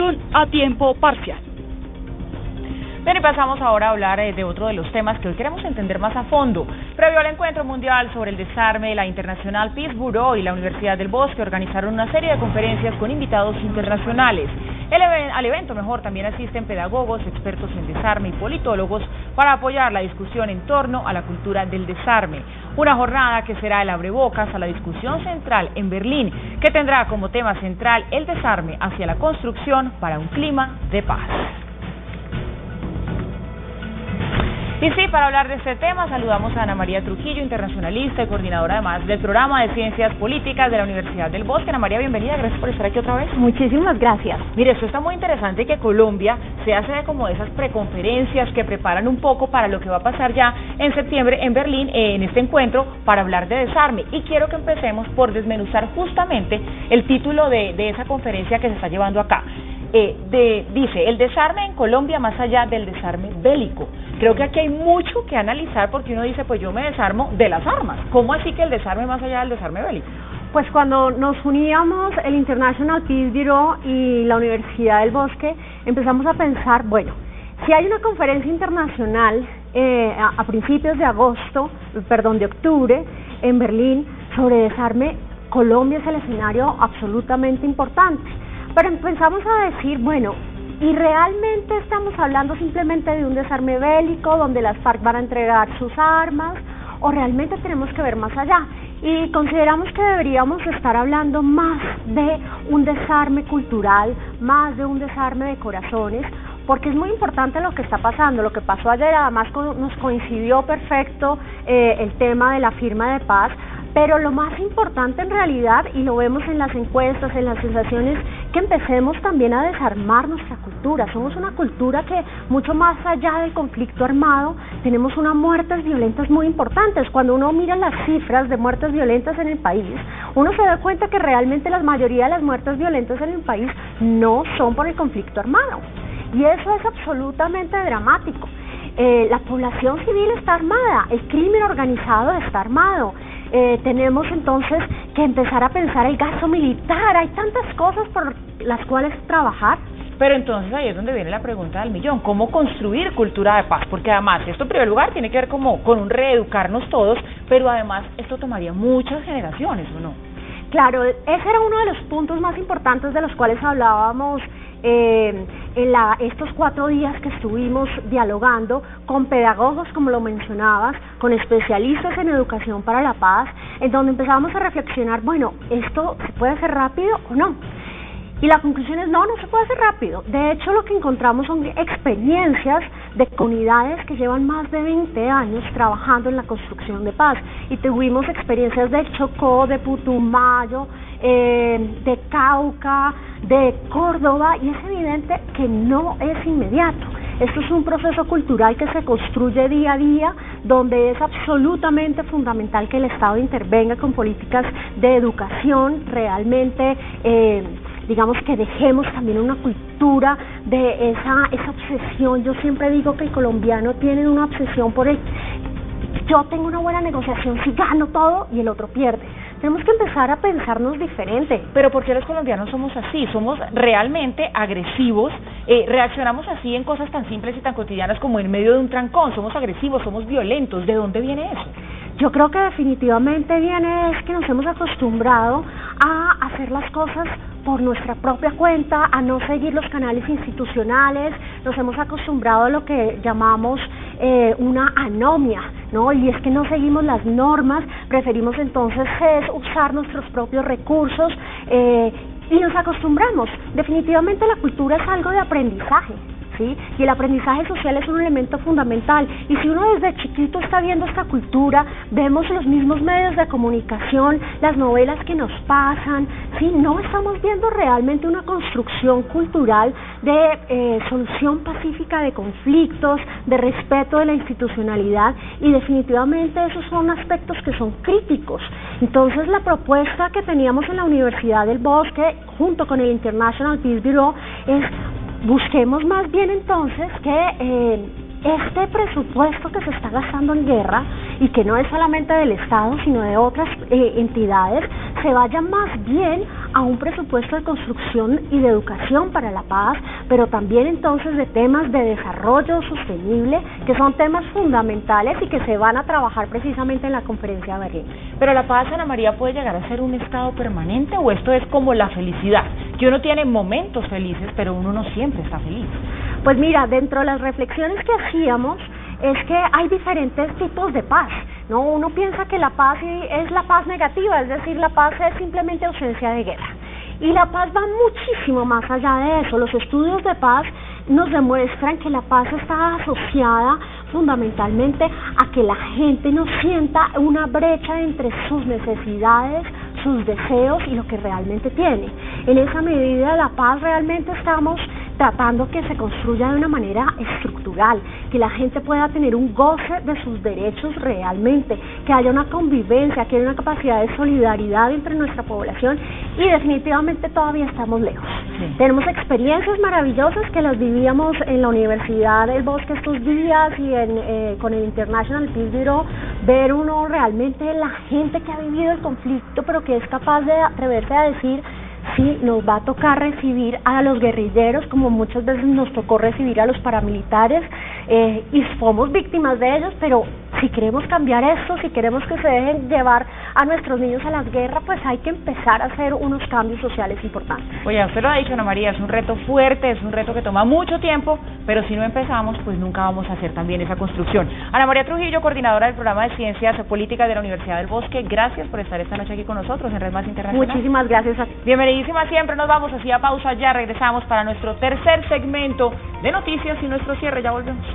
Educación a tiempo parcial. Bien, y pasamos ahora a hablar de otro de los temas que hoy queremos entender más a fondo. Previo al encuentro mundial sobre el desarme, la International Peace Bureau y la Universidad del Bosque organizaron una serie de conferencias con invitados internacionales. Al evento también asisten pedagogos, expertos en desarme y politólogos para apoyar la discusión en torno a la cultura del desarme. Una jornada que será el abrebocas a la discusión central en Berlín, que tendrá como tema central el desarme hacia la construcción para un clima de paz. Y sí, para hablar de este tema saludamos a Ana María Trujillo, internacionalista y coordinadora además del programa de Ciencias Políticas de la Universidad del Bosque. Ana María, bienvenida, gracias por estar aquí otra vez. Muchísimas gracias. Mire, esto está muy interesante, que Colombia se hace de como esas preconferencias que preparan un poco para lo que va a pasar ya en septiembre en Berlín, en este encuentro para hablar de desarme. Y quiero que empecemos por desmenuzar justamente el título de esa conferencia que se está llevando acá. Dice, el desarme en Colombia más allá del desarme bélico. Creo que aquí hay mucho que analizar, porque uno dice, pues yo me desarmo de las armas. ¿Cómo así que el desarme más allá del desarme bélico? Pues cuando nos uníamos el International Peace Bureau y la Universidad del Bosque, empezamos a pensar, bueno, si hay una conferencia internacional a principios de octubre, en Berlín, sobre desarme, Colombia es el escenario absolutamente importante. Pero empezamos a decir, bueno, ¿y realmente estamos hablando simplemente de un desarme bélico donde las FARC van a entregar sus armas, o realmente tenemos que ver más allá? Y consideramos que deberíamos estar hablando más de un desarme cultural, más de un desarme de corazones, porque es muy importante lo que está pasando. Lo que pasó ayer además nos coincidió perfecto el tema de la firma de paz. Pero lo más importante en realidad, y lo vemos en las encuestas, en las sensaciones, que empecemos también a desarmar nuestra cultura. Somos una cultura que, mucho más allá del conflicto armado, tenemos unas muertes violentas muy importantes. Cuando uno mira las cifras de muertes violentas en el país, uno se da cuenta que realmente la mayoría de las muertes violentas en el país no son por el conflicto armado. Y eso es absolutamente dramático. La población civil está armada, el crimen organizado está armado. Tenemos entonces que empezar a pensar el gasto militar. Hay tantas cosas por las cuales trabajar. Pero entonces ahí es donde viene la pregunta del millón: ¿cómo construir cultura de paz? Porque además esto en primer lugar tiene que ver como con un reeducarnos todos, pero además esto tomaría muchas generaciones, ¿o no? Claro, ese era uno de los puntos más importantes de los cuales hablábamos en estos 4 días que estuvimos dialogando con pedagogos, como lo mencionabas, con especialistas en educación para la paz, en donde empezamos a reflexionar, bueno, ¿esto se puede hacer rápido o no? Y la conclusión es no se puede hacer rápido. De hecho, lo que encontramos son experiencias de comunidades que llevan más de 20 años trabajando en la construcción de paz. Y tuvimos experiencias de Chocó, de Putumayo, de Cauca, de Córdoba, y es evidente que no es inmediato. Esto es un proceso cultural que se construye día a día, donde es absolutamente fundamental que el Estado intervenga con políticas de educación, realmente digamos que dejemos también una cultura de esa obsesión. Yo siempre digo que el colombiano tiene una obsesión por yo tengo una buena negociación si gano todo y el otro pierde. Tenemos que empezar a pensarnos diferente. Pero ¿por qué los colombianos somos así? Somos realmente agresivos, reaccionamos así en cosas tan simples y tan cotidianas como en medio de un trancón. Somos agresivos, somos violentos. ¿De dónde viene eso? Yo creo que definitivamente viene es que nos hemos acostumbrado a hacer las cosas por nuestra propia cuenta, a no seguir los canales institucionales. Nos hemos acostumbrado a lo que llamamos una anomia, ¿no? Y es que no seguimos las normas, preferimos entonces usar nuestros propios recursos y nos acostumbramos. Definitivamente la cultura es algo de aprendizaje, ¿sí? Y el aprendizaje social es un elemento fundamental. Y si uno desde chiquito está viendo esta cultura, vemos los mismos medios de comunicación, las novelas que nos pasan, ¿sí? No estamos viendo realmente una construcción cultural de solución pacífica de conflictos, de respeto de la institucionalidad, y definitivamente esos son aspectos que son críticos. Entonces la propuesta que teníamos en la Universidad del Bosque, junto con el International Peace Bureau, es busquemos más bien entonces que este presupuesto que se está gastando en guerra, y que no es solamente del Estado sino de otras entidades, se vaya más bien a un presupuesto de construcción y de educación para la paz, pero también entonces de temas de desarrollo sostenible, que son temas fundamentales y que se van a trabajar precisamente en la conferencia de Berlín. Pero la paz, Ana María, ¿puede llegar a ser un estado permanente o esto es como la felicidad? Que uno tiene momentos felices, pero uno no siempre está feliz. Pues mira, dentro de las reflexiones que hacíamos, es que hay diferentes tipos de paz, ¿no? Uno piensa que la paz es la paz negativa, es decir, la paz es simplemente ausencia de guerra. Y la paz va muchísimo más allá de eso. Los estudios de paz nos demuestran que la paz está asociada fundamentalmente a que la gente no sienta una brecha entre sus necesidades, sus deseos y lo que realmente tiene. En esa medida, la paz realmente estamos tratando que se construya de una manera estructural, que la gente pueda tener un goce de sus derechos realmente, que haya una convivencia, que haya una capacidad de solidaridad entre nuestra población y definitivamente todavía estamos lejos. Sí. Tenemos experiencias maravillosas que las vivíamos en la Universidad del Bosque estos días y con el International Peace Bureau, ver uno realmente la gente que ha vivido el conflicto, pero que es capaz de atreverse a decir: sí, nos va a tocar recibir a los guerrilleros como muchas veces nos tocó recibir a los paramilitares y somos víctimas de ellos, pero si queremos cambiar esto, si queremos que se dejen llevar a nuestros niños a las guerras, pues hay que empezar a hacer unos cambios sociales importantes. Oye, usted lo ha dicho, Ana María, es un reto fuerte, es un reto que toma mucho tiempo, pero si no empezamos, pues nunca vamos a hacer también esa construcción. Ana María Trujillo, coordinadora del programa de Ciencias Políticas de la Universidad del Bosque, gracias por estar esta noche aquí con nosotros en Red Más Internacional. Muchísimas gracias a ti. Bienvenidísima siempre, nos vamos así a pausa, ya regresamos para nuestro tercer segmento de noticias y nuestro cierre, ya volvemos.